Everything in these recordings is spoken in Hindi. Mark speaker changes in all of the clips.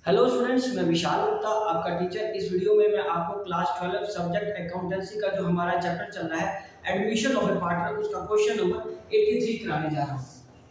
Speaker 1: हेलो स्टूडेंट्स, मैं विशाल गुप्ता आपका टीचर। इस वीडियो में मैं आपको क्लास 12 सब्जेक्ट अकाउंटेंसी का जो हमारा चैप्टर चल रहा है एडमिशन ऑफ ए पार्टनर, उसका क्वेश्चन नंबर 83 कराने जा रहा हूँ।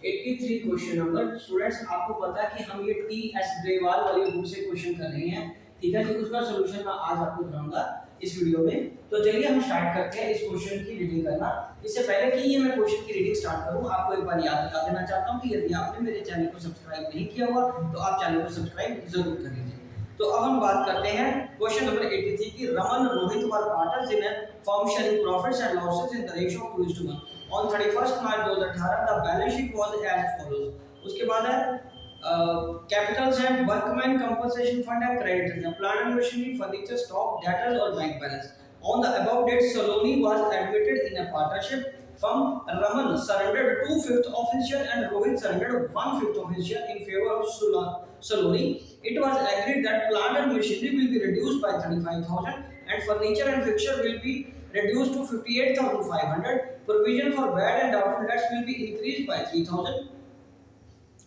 Speaker 1: 83 क्वेश्चन नंबर। स्टूडेंट्स, आपको पता है कि हम ये टी एस ग्रेवाल वाली बुक से क्वेश्चन कर रहे हैं, ठीक है जी। उसका सोल्यूशन मैं आज आपको कराऊंगा इस वीडियो में। तो चलिए हम स्टार्ट करते हैं इस क्वेश्चन की रीडिंग करना। इससे पहले कि ये मैं क्वेश्चन की रीडिंग स्टार्ट करूं, आपको एक बार याद दिला देना चाहता हूं कि यदि आपने मेरे चैनल को सब्सक्राइब नहीं किया हुआ तो आप चैनल को सब्सक्राइब जरूर कर लीजिए। तो अब हम बात करते हैं क्वेश्चन नंबर 83 की। रमन, रोहित वर partners in a firm sharing profits and losses in the ratio of 2:1 on 31st March 2018 the balance sheet was as follows। उसके बाद है कैपिटल्स हैं, वर्कमैन कंपनसेशन फंड है, क्रेडिटर्स हैं, plant and machinery, furniture, stock, debtors और bank balance. On the above date Saloni was admitted in a partnership from Raman surrendered 2/5 of his share and Rohit surrendered 1/5 of his share in favor of Saloni. It was agreed that plant and machinery will be reduced by 35,000 and furniture and fixture will be reduced to 58,500. Provision for bad and doubtful debts will be increased by 3,000.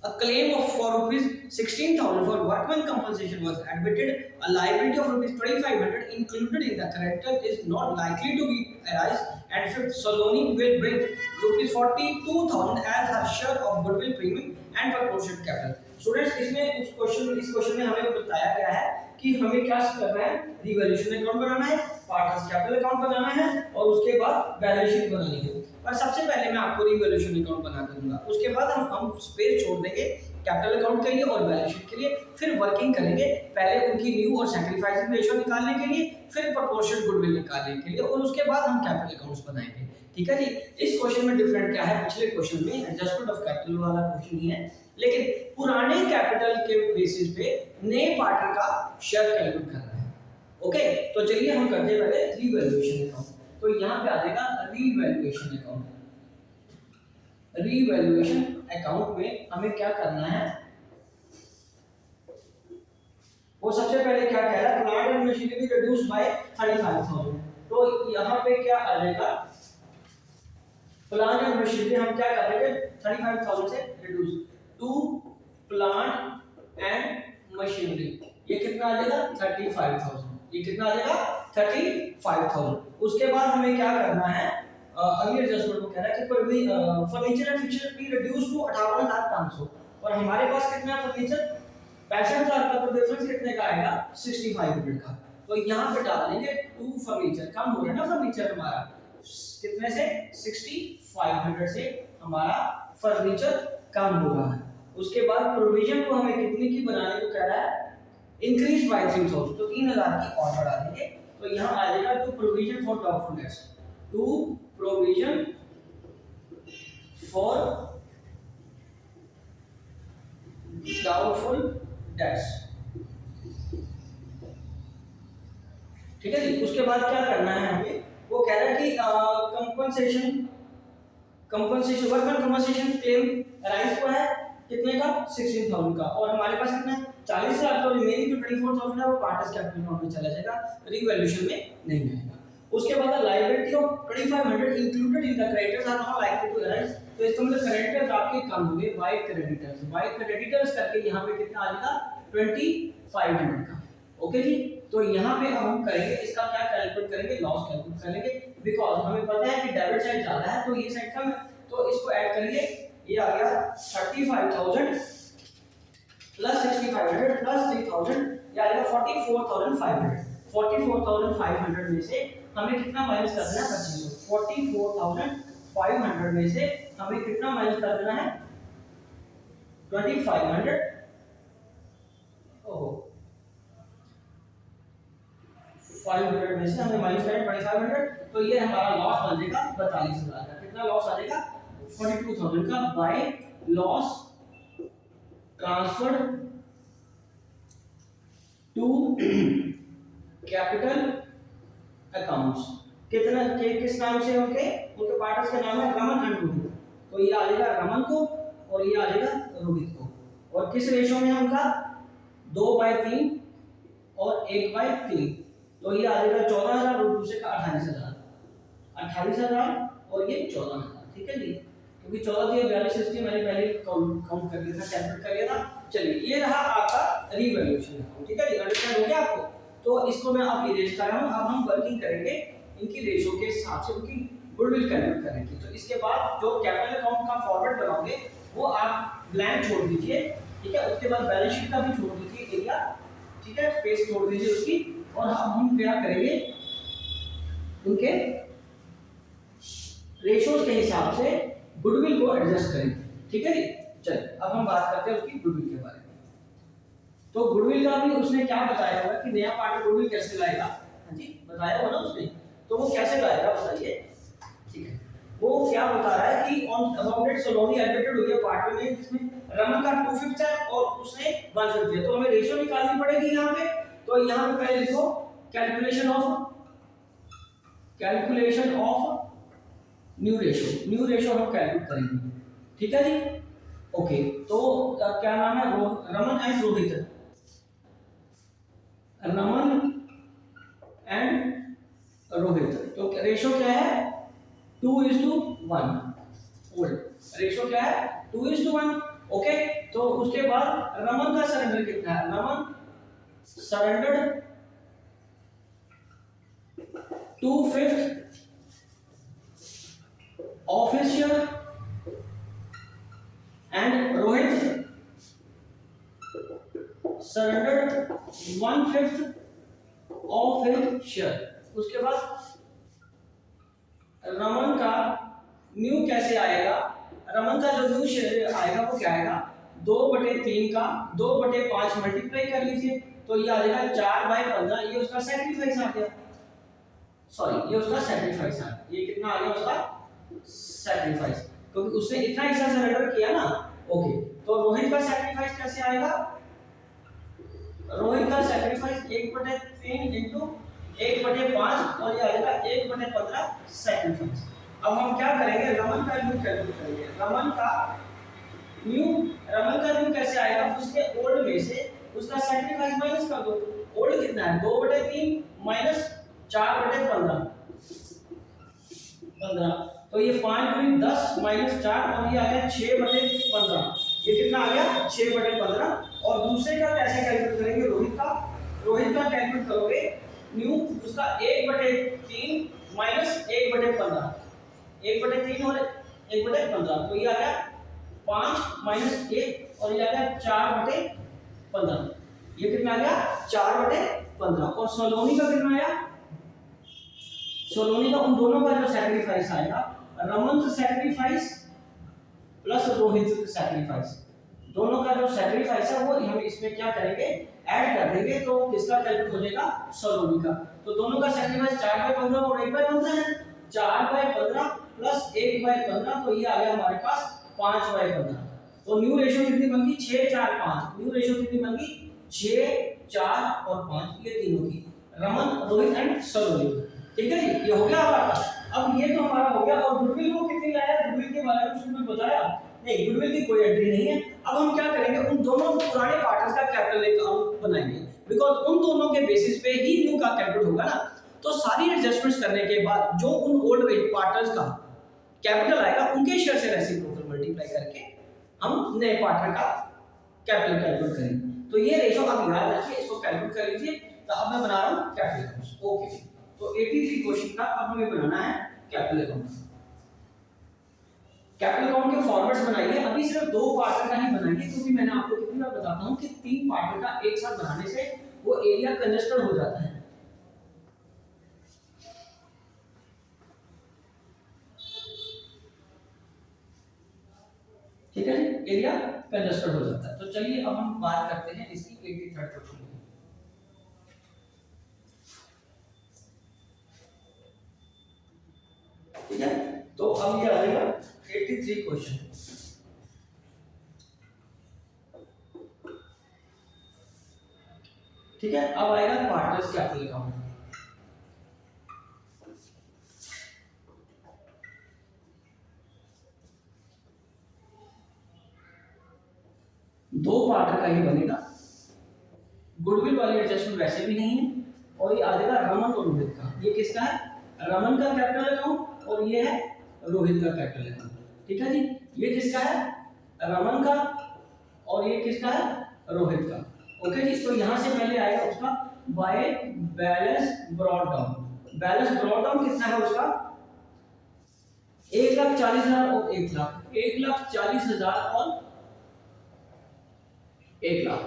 Speaker 1: A claim of for rupees 16,000 for workman compensation was admitted. A liability of rupees 2,500 included in the creditor is not likely to be arise. And fifth, Saloni will bring rupees 42,000 as her share of goodwill premium and proportionate capital. Students, इसमें इस क्वेश्चन में हमें बताया गया है कि हमें क्या करना है। रिवैल्यूएशन अकाउंट बनाना है, पार्टनर्स कैपिटल अकाउंट बनाना है और उसके बाद बैलेंस शीट बनानी है। पर सबसे पहले मैं आपको रिवैल्यूएशन अकाउंट बना दूंगा, उसके बाद हम स्पेस छोड़ देंगे कैपिटल अकाउंट के लिए और बैलेंस शीट के लिए। फिर वर्किंग करेंगे, पहले उनकी न्यू और सैक्रिफाइसिंग रेशियो निकालने के लिए, फिर प्रोपोर्शनल गुडविल निकालने के लिए और उसके बाद हम कैपिटल अकाउंट्स बनाएंगे, ठीक है जी। इस क्वेश्चन में डिफरेंट क्या है, पिछले क्वेश्चन में एडजस्टमेंट ऑफ कैपिटल वाला क्वेश्चन ही है, लेकिन पुराने कैपिटल के बेसिस पे नए पार्टनर का शेयर कैलकुलेट करना है। ओके, तो चलिए हम करते हैं पहले रिवैल्यूएशन अकाउंट। तो यहाँ पे आ जाएगा रिवैल्यूएशन अकाउंट। रिवैल्यूएशन अकाउंट में हमें क्या करना है, वो सबसे पहले क्या कह रहा है, plant and machinery reduce by 35,000। तो यहाँ पे क्या आ जाएगा, प्लांट एंड मशीनरी हम क्या करेंगे 35,000 से reduce to plant and machinery. ये कितना आ जाएगा 35,000। ये कितना आ जाएगा 35,000। उसके बाद हमें क्या करना है, अगली एडजस्टमेंट को कह रहा है कि furniture and fixture be reduce to 58,500 और हमारे पास कितना फर्नीचर 65,000 का, तो डिफरेंस कितने का आएगा 6500 का। तो यहाँ पे डाल देंगे टू फर्नीचर, कम हो रहा है ना फर्नीचर हमारा, कितने से 6500 से हमारा फर्नीचर कम हो रहा है। उसके बाद प्रोविजन को हमें कितने की बनाने को कह रहा है, इंक्रीज बाय 3,000, तो 3,000 की और बढ़ा देंगे। तो यहाँ आ जाएगा to provision for doubtful debts, to provision for doubtful debts, ठीक है जी। उसके बाद क्या करना है हमें, वो कह रहा है कि compensation workman compensation claim rise को है कितने का 16,000 का और हमारे पास कितना है 40,000, तो रिमेनिंग जो 24,000 है वो पार्टनर्स कैपिटल अकाउंट में चला जाएगा, रिवैल्यूएशन में नहीं आएगा। उसके बाद liability of 2,500 included in the creditors are not likely to arise. तो इसका मतलब क्रेडिटर्स आपके कम होंगे बाय क्रेडिटर्स करके यहाँ पे कितना आ जाएगा 2,500 का। ओके जी, तो यहाँ पे अब हम करेंगे इसका क्या कैलकुलेट करेंगे, लॉस कैलकुलेट करेंगे। बिकॉज हमें पता है कि डेबिट साइड ज्यादा है तो ये साइड कम है, तो इसको ऐड करिए। ये आ गया 35,000 प्लस 6,500 प्लस 3,000, ये आएगा 44,500। 44,500 में से हमें कितना माइनस कर देना है 2500। 44,500 में से हमें कितना माइनस कर देना है 2,500। ओहो, 500 में से हमें माइनस करें 2,500, तो ये हमारा लॉस बन जाएगा 42,000 का। कितना लॉस आ जाएगा 42,000 का by loss transferred to capital accounts. कितना के किस नाम से उनके पार्टनर्स का नाम है रमन एंड रोहित, तो ये आ जाएगा रमन को और ये आ जाएगा रोहित को। और किस रेशो में है उनका 2/3 और 1/3, तो ये आ जाएगा 14,000 और दूसरे का 28,000 और ये 14,000, ठीक है जी। क्योंकि 14 42 मैंने पहले काउंट कर लिया था, कैलकुलेट कर लिया था। चलिए, ये रहा आपका रिवैल्यूएशन अकाउंट। ठीक है जी, अंडरस्टैंड हो गया आपको? तो इसको मैं अब इरेज कर रहा हूं। अब हम वर्किंग करेंगे इनकी रेशो के हिसाब से, उनकी गुडविल कैलकुलेट करने की। तो इसके बाद जो कैपिटल अकाउंट का फॉर्मेट बनाओगे वो आप ब्लैंक छोड़ दीजिए, ठीक है। उसके बाद बैलेंस शीट का भी छोड़ दीजिए एरिया, ठीक है, स्पेस छोड़ दीजिए उसकी। और अब हम क्या करेंगे, उनके रेशोज के हिसाब से गुडविल को एडजस्ट करेंगे। ठीक है जी, चलिए अब हम बात करते हैं उसकी गुडविल के बारे में। तो गुडविल का भी उसने क्या बताया होगा कि नया पार्टनर गुडविल कैसे लाएगा? हाँ जी, बताया होगा ना उसने। तो वो कैसे लाएगा बताइए? ठीक है, वो क्या बता रहा है कि ऑन अबाउटेड सलोनी एडमिटेड हुई है पार्टनर में जिसमें रमन का 2/5 है और उसने 1/5 है। तो हमें रेशियो निकालनी पड़ेगी यहाँ पे। तो यहाँ पे पहले लिखो कैलकुलेशन ऑफ न्यू रेशियो हम कैलकुलेट करेंगे। ठीक है जी, ओके। तो क्या नाम है, रमन एंड रोहित, रमन एंड रोहित। तो रेशियो क्या है, 2:1। ओल्ड रेशियो क्या है, 2:1। ओके, तो उसके बाद रमन का सरेंडर कितना है, Raman surrendered 2/5 of his share and Rohit surrendered 1/5 of his share. उसके बाद रमन का न्यू कैसे आएगा, रमन का जो न्यू शेयर आएगा वो क्या आएगा, 2/3 का 2/5 मल्टीप्लाई कर लीजिए तो ये आ जाएगा 4/15। ये उसका सैक्रिफाइस आ गया, सॉरी ये उसका सैक्रिफाइस आ गया। ये कितना आ गया उसका सैक्रिफाइस, क्योंकि उसने इतना हिस्सा सरेंडर किया ना। ओके, तो रोहित का सैक्रिफाइस कैसे आएगा, रोहित का सैक्रिफाइस 1/3 इंटू 1/5 और ये आ जाएगा 1/15 सैक्रिफाइस। अब हम क्या करेंगे, रमन का न्यू कैलकुलेट करेंगे। रमन का न्यू कैसे आएगा, उसके ओल्ड में से उसका सैक्रिफाइस माइनस कर दो। ओल्ड कितना है, 2/3 माइनस 4/15 15। तो ये 5×10 माइनस 4 और ये आ गया 6/15। ये कितना आ गया, 6/15। और दूसरे का कैसे कैलकुलेट करेंगे, रोहित का कैलकुलेट करोगे न्यू, उसका 1/3 माइनस 1/15, 1/3 और 1/15। तो ये आ गया 5 माइनस 1 और ये आ गया 4/15। ये कितना आ गया, 4/15। और सोलोनी का कितना आया, सोलोनी का उन दोनों का जो सैक्रिफाइस आएगा, रमन का सैक्रिफाइस प्लस रोहित का सैक्रिफाइस, दोनों का जो सैक्रिफाइस है वो हम इसमें क्या करेंगे, ऐड कर देंगे। तो किसका कैलकुलेट हो जाएगा, सोलोनी का। तो दोनों का सैक्रिफाइस 4/15 और 1/15 है। 4/15 प्लस 1/15 तो ये आ गया हमारे पास 5/15। तो न्यू रेशियो कितनी बन गई, 6 4 5। न्यू रेशियो कितनी बन गई, 6 4 और 5, ये तीनों की, रमन रोहित एंड सोलोनी। ठीक है जी, ये हो गया हमारा। अब ये तो हमारा हो गया। और गुडविल को कितनी लाया, गुडविल के बारे में कुछ बताया नहीं, गुडविल की कोई एंट्री नहीं है। अब हम क्या करेंगे, उन दोनों पुराने पार्टनर्स का कैपिटल अकाउंट बनाएंगे, बिकॉज उन दोनों के बेसिस पे ही न्यू का कैपिटल होगा ना। तो सारी एडजस्टमेंट्स करने के बाद जो उन ओल्ड पार्टनर्स का कैपिटल आएगा उनके शेयर से रेसिप्रोकल मल्टीप्लाई करके हम नए पार्टनर का कैपिटल कैलकुलेट करेंगे। तो ये रेशो आप याद रखिए, इसको कैलकुलेट कर लीजिए। तो अब मैं बना रहा हूं कैपिटल अकाउंट। ओके, तो 83 क्वेश्चन का अब हमें बनाना है कैपिटल अकाउंट। कैपिटल अकाउंट के फॉर्मेट्स बनाइए। अभी सिर्फ 2 पार्टनर का ही बनाएंगे, क्योंकि मैंने आपको कितनी बार बताता हूं कि 3 पार्टनर का एक साथ बनाने से वो एरिया कंजेस्टेड हो जाता है। ठीक है जी, एरिया कंजेस्टेड हो जाता है। तो चलिए अब हम बात करते हैं इसकी 83rd क्वेश्चन की। ठीक है, तो अब ये आ जाएगा 83 क्वेश्चन। ठीक है, अब आएगा पार्टनर्स कैपिटल अकाउंट। दो पार्टनर का ही बनेगा, गुडविल वाली एडजस्टमेंट वैसे भी नहीं है। और ये आ जाएगा रमन और रोहित का। ये किसका है, रमन का कैपिटल अकाउंट और ये है रोहित का कैपिटल अकाउंट। ठीक है जी, ये किसका है, रमन का और ये किसका है, रोहित का। ओके जी, तो यहां से पहले आएगा उसका by balance brought down. Balance brought down कितना है उसका 1,40,000 और 1,00,000, 1,40,000 और 1,00,000,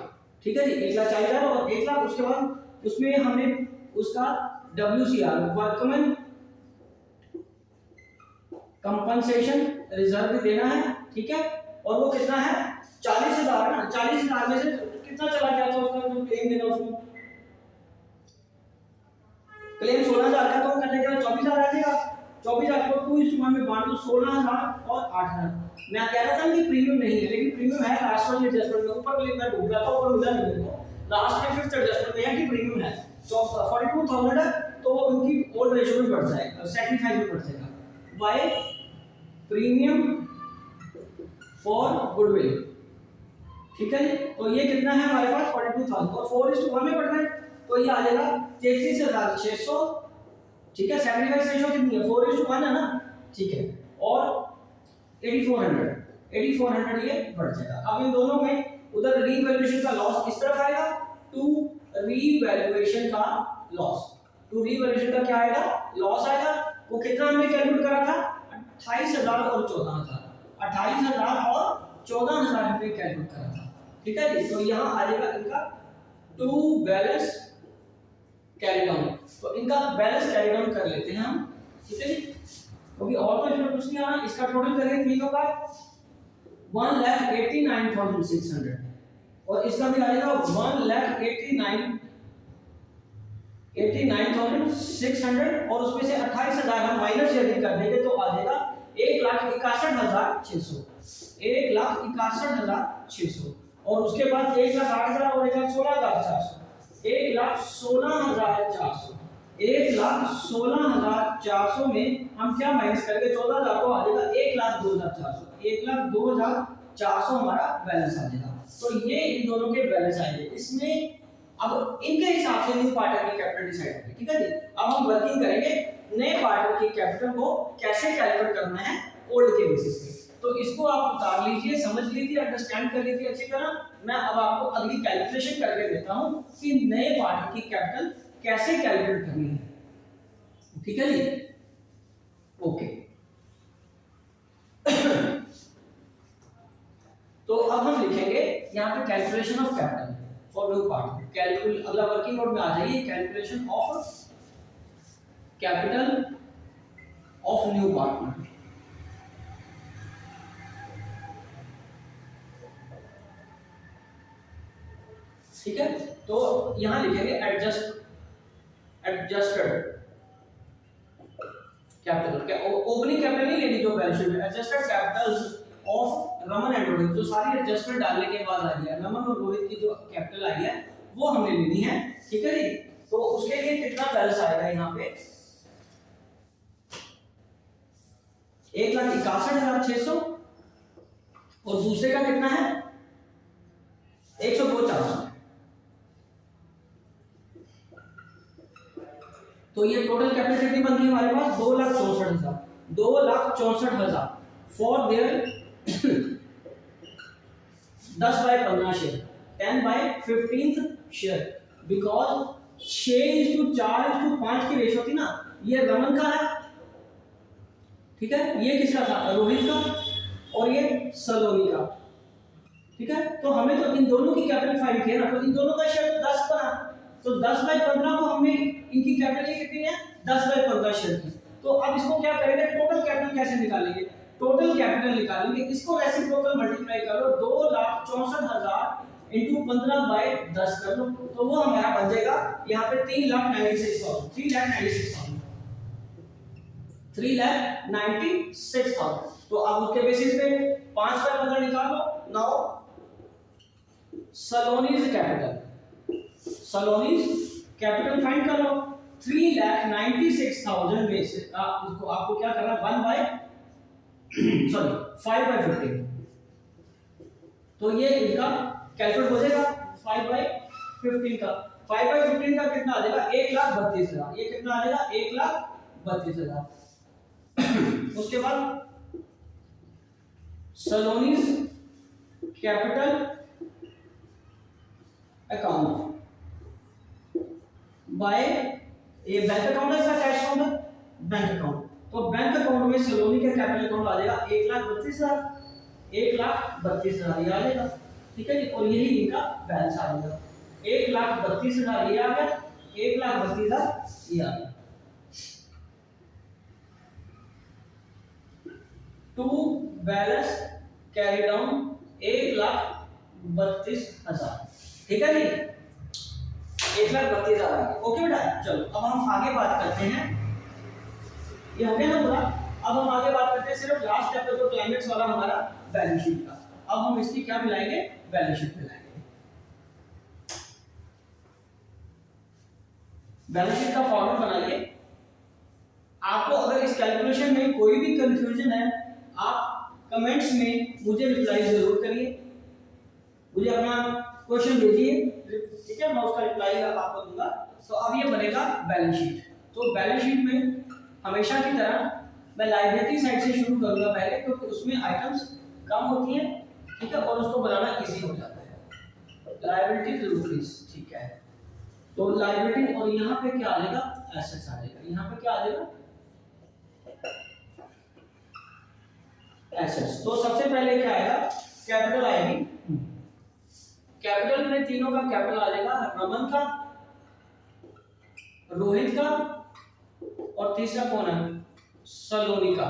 Speaker 1: ठीक है जी, 1,40,000 और 1,00,000। उसके बाद उसमें हमें उसका WCR वर्कमैन कंपनसेशन रिजर्व भी देना है, ठीक है, और वो कितना है 40,000 ना, 40,000 में से कितना चला गया था उसका जो क्लेम देना, उसमें क्लेम 16,000 का, तो करने के बाद 24,000 आ जाएगा। 24,000 को 2:1 में बांट दो, 16,000 और 8,000। मैं कह रहा था कि प्रीमियम नहीं है, लेकिन प्रीमियम है लास्ट वाले एडजस्टमेंट में। ऊपर क्लिक मैं ढूंढ रहा था, ऊपर मिला नहीं मेरे को, लास्ट में फिफ्थ एडजस्टमेंट में है कि प्रीमियम है। तो 42,000 है, तो वो उनकी ओल्ड रेशियो में बढ़ जाएगा, सैक्रिफाइस में बढ़ जाएगा बाय प्रीमियम फॉर गुडविल, ठीक है जी। तो ये कितना है हमारे पास 42,000 और 4:1 में बढ़ रहा है, तो ये आ जाएगा 33,600, ठीक है। सैक्रिफाइस रेशियो कितनी है 4:1 है ना, ठीक है, और 8400 ये बढ़ जाएगा। अब इन दोनों में उधर रीवैल्यूएशन का लॉस इस तरफ आएगा, टू रीवैल्यूएशन का लॉस, टू रीवैल्यूएशन का क्या आएगा लॉस आएगा। वो कितना हमने कैलकुलेट करा था 28,000 और 14,000, 28,000 और 14,000 हमने कैलकुलेट करा था, ठीक है जी। तो यहाँ आ जाएगा इनका टू बैलेंस कैरी डाउन, तो इनका बैलेंस कैरी डाउन कर लेते हैं हम, ठीक है जी, क्योंकि और तो इसमें कुछ नहीं आना। इसका टोटल करेंगे तीनों का 1,89,600 और इसका भी आ जाएगा 1,89,600 और उसमें से 28,000 हम माइनस यदि कर देंगे तो आ जाएगा 1,61,600, 1,61,600 और उसके बाद 1,08,000 और 1,16,400, 1,16,400, 1,16,400 में हम क्या माइनस करेंगे 14,000 तो आ जाएगा 1,02,400, 1,02,400 हमारा बैलेंस आ जाएगा। तो ये इन दोनों के बैलेंस आएंगे। इसमें अब इनके हिसाब से न्यू पार्टनर की कैपिटल डिसाइड होगी, ठीक है जी। अब हम वर्किंग करेंगे नए पार्टनर की कैपिटल को कैसे कैलकुलेट करना है ओल्ड के बेसिस पे। तो इसको आप उतार लीजिए, समझ लीजिए, अंडरस्टैंड कर लीजिए अच्छी तरह। मैं अब आपको अगली कैलकुलेशन करके देता हूं कि नए पार्टनर की कैपिटल कैसे कैलकुलेट करनी है, ठीक है जी, ओके। तो अब हम लिखेंगे यहाँ पे calculation of capital for new partner. Calculate अगला वर्किंग मोड में आ जाइए, calculation of capital of new partner, ठीक है। तो यहां लिखेंगे एडजस्टेड कैपिटल, क्या ओपनिंग कैपिटल नहीं लेनी जो बैलेंस शीट में, adjusted Capitals of Raman and Rohit, जो सारी एडजस्टमेंट डालने के बाद आई है रमन और रोहित की जो कैपिटल आई है वो हमने लेनी है, ठीक है जी। तो उसके लिए कितना बैलेंस आएगा यहाँ पे 1,61,600 और दूसरे का कितना है 102,400, तो ये टोटल कैपिटल कितनी बनती है हमारे पास 2,64,000, 2,64,000 for their 10/15 share, 10/15 share, because 6:4:5 की रेशियो थी ना, ये रमन का है, ठीक है, ये किसका था रोहित का और ये सलोनी का, ठीक है। तो हमें तो इन दोनों की कैपिटल फाइंड किया ना, तो इन दोनों का शेयर 10 बना, तो 10/15 को हमने इनकी कैपिटल कितनी है 10/15 शेयर की। तो अब इसको क्या करेंगे टोटल कैपिटल कैसे निकालेंगे, टोटल कैपिटल निकालेंगे, इसको रेसिप्रोकल मल्टीप्लाई करो 2,64,000 इंटू 15/10 कर लो, तो वो हमारा बन जाएगा यहाँ पे 3,96,000। तो अब उसके बेसिस पे 5/15 निकालो। नाउ सलोनीज कैपिटल फाइंड कर लो, 3,96,000 में से उसको आपको क्या करना है 5/15, तो ये इनका कैलकुलेट हो जाएगा 5/15 का, 5/15 का कितना आ जाएगा 1,32,000, ये कितना आ जाएगा 1,32,000। उसके बाद सलोनीज कैपिटल अकाउंट बाय, ये बैंक अकाउंट है इसका, कैश अकाउंट है, बैंक अकाउंट। तो बैंक अकाउंट में सलोनी का कैपिटल अकाउंट आ जाएगा 1,32,000, 1,32,000 ये आ जाएगा, ठीक है जी। और यही इनका बैलेंस आ जाएगा, 1,32,000 ये आ गया, 1,32,000 ये आ गया। टू बैलेंस कैरी डाउन 1,32,000, ठीक है जी, 1,32,000। ओके बेटा, चलो अब हम आगे बात करते हैं, ये हो गया ना पूरा। अब हम आगे बात करते हैं सिर्फ लास्ट चैप्टर जो क्लाइमेक्स वाला हमारा बैलेंस शीट का। अब हम इसकी क्या मिलाएंगे, बैलेंस शीट मिलाएंगे। बैलेंस शीट का फॉर्मूला बनाइए। आपको अगर इस कैलकुलेशन में कोई भी कंफ्यूजन है, आप कमेंट्स में मुझे रिप्लाई जरूर करिए, मुझे अपना क्वेश्चन भेजिए, ठीक है, मैं उसका रिप्लाई आपको दूंगा। तो अब ये बनेगा बैलेंस शीट। तो बैलेंस शीट में हमेशा की तरह मैं लायबिलिटी साइड से शुरू करूंगा पहले, क्योंकि उसमें आइटम्स कम होती हैं, ठीक है, और उसको बनाना इजी हो जाता है। लायबिलिटी टू रुपीस, ठीक है। तो लायबिलिटी, और यहाँ पे क्या आ जाएगा, एसेट्स आ जाएगा। यहाँ पे क्या आ जाएगा, एसेट्स। तो सबसे पहले क्या आएगा, कैपिटल आएगी। कैपिटल में तीनों का कैपिटल आ जाएगा, रमन का, रोहित का, और तीसरा कौन है, सलोनी का।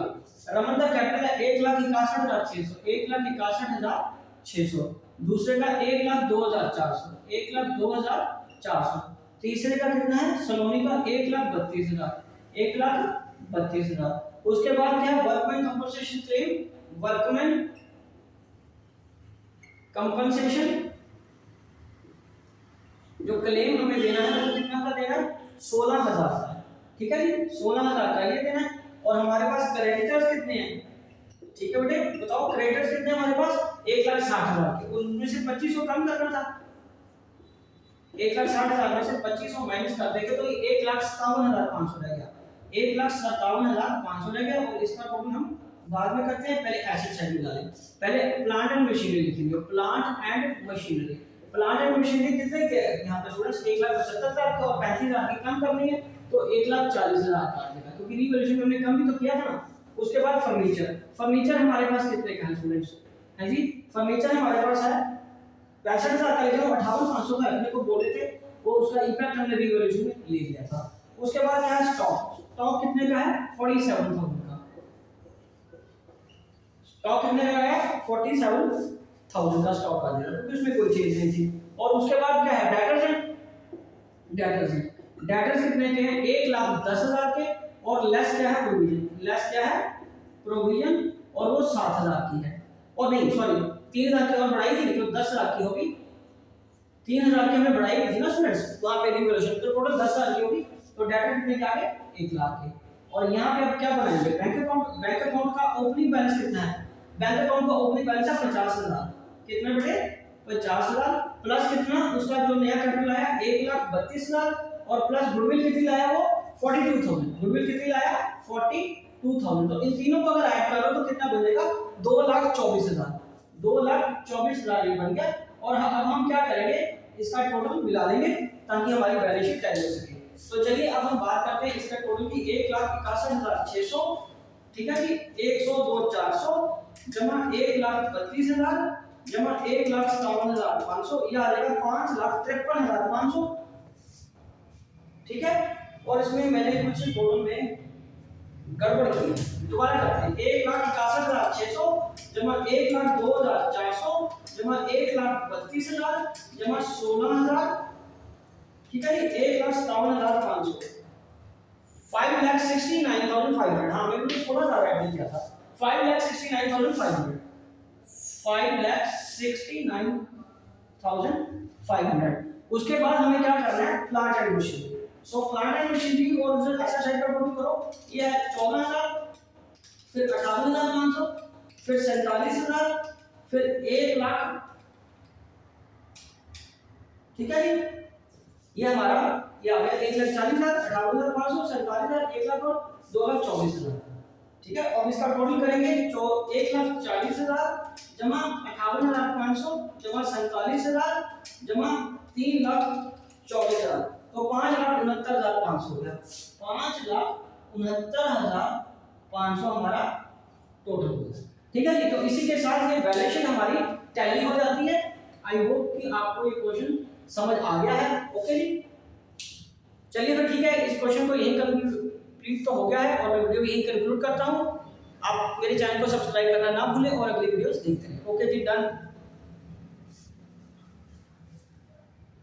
Speaker 1: रमन का कैपिटल है 1,61,600, 1,61,600। दूसरे का 1,02,400, 1,02,400। तीसरे का कितना है, सलोनी का 1,32,000, 1,32,000। उसके बाद क्या है, workman compensation claim, workman compensation जो क्लेम हमें देना है वो कितना का देना है, 16,000 का, ठीक है जी, 16,000 का ये देना है। और हमारे पास क्रेडिटर्स कितने हैं, ठीक है बेटे बताओ, क्रेडिटर्स कितने हैं हमारे पास, 1,60,000 के, उनमें से 2,500 कम करना था। 1,60,000 में से 2,500 माइनस कर देंगे तो 1,57,500 रह गया, 1,57,500 रह गया। और इसका टोटल हम बाद में करते हैं, पहले एसेट साइड में डालें। पहले प्लांट एंड मशीनरी लिखेंगे, plant and machinery. Plant and machinery कितने के यहाँ पे स्टूडेंट्स, 1,75,000 का, और 35,000 की कम करनी है तो 1,40,000 का आ जाएगा, क्योंकि रीवैल्यूएशन हमने कम भी तो किया था ना। उसके बाद फर्नीचर, फर्नीचर हमारे पास कितने का है स्टूडेंट्स, है जी, फर्नीचर हमारे पास है 65,000 का, लेकिन 58,500 का रखने को बोले थे, वो उसका इम्पैक्ट हमने रीवैल्यूएशन में ले लिया था। उसके बाद क्या है, स्टॉक, स्टॉक कितने का है, 47,000 का, स्टॉक कितने का है, 47,000 का स्टॉक आ जाएगा, क्योंकि उसमें कोई चेंज नहीं थी। और उसके बाद क्या है, डेटर्स, डेटर्स, डेटर्स कितने के हैं, 1,10,000 के, और लेस क्या है, प्रोविजन, लेस क्या है, प्रोविजन, और वो 7,000 की है, और नहीं सॉरी 3,000 की और बढ़ाई थी तो 10,000 की होगी, 3,000 की हमने बढ़ाई की थी ना स्टूडेंट्स, वहां पे रिवैल्यूएशन तो टोटल 10,000 की होगी। तो डेटर कितने के आ गए, 1,00,000 के। और यहाँ पे अब क्या बनाएंगे, बैंक अकाउंट, बैंक अकाउंट का ओपनिंग बैलेंस कितना है, बैंक अकाउंट का ओपनिंग बैलेंस है 50,000, कितने बेटे, 50,000, प्लस कितना उसका जो नया कैपिटल आया 1,32,000, और प्लस गुडविल कितनी लाया वो 42,000, गुडविल कितनी लाया 42,000। तो इन तीनों को अगर ऐड करो तो कितना बनेगा, 2,24,000, 2,24,000 ये बन गया। और अब हम क्या करेंगे, इसका टोटल मिला देंगे ताकि हमारी बैलेंस शीट तैयार हो सके। तो चलिए अब हम बात करते हैं इसका टोटल की, 1,61,600, ठीक है जी, 1,02,400 जमा 1,32,000 जमा 1,57,500, ये आ जाएगा 5,53,500, ठीक है। और इसमें मैंने कुछ टोटल में गड़बड़ की है, दोबारा करते हैं, 1,61,600 जमा 1,02,400 जमा 1,32,000 जमा 16,000, ठीक है, 1,57,500, 5,69,500, हाँ मैंने थोड़ा सा ऐड किया था, 5,69,500, 5,69,500। उसके बाद हमें क्या करना है, plant and machinery. So plant and machinery और जो ऐसा साइड का टोटल करो, ये है 14,000, फिर 58,500, फिर 47,000, फिर 1,00,000, ठीक है जी। ये हमारा ये आ गया 1,40,000, 58,500, 47,000, 1,00,000 और 2,24,000, ठीक है। और इसका टोटल करेंगे जो 1,40,000 जमा 52,500 जमा 47,000 जमा 3,24,000, तो 5,69,500 हो गया। 5,69,500 हमारा टोटल हो गया। ठीक है जी, तो इसी के साथ ये वैल्यूएशन हमारी टैली हो जाती है। आई होप कि आपको ये क्वेश्चन समझ आ गया है। ओके जी, चलिए तो ठीक है, इस क्वेश्चन को यही कंप्लीट तो हो गया है और मैं वीडियो यही कंक्लूड करता हूँ। आप मेरे चैनल को सब्सक्राइब करना ना भूलें और अगली वीडियोस देखते रहें। ओके जी, डन।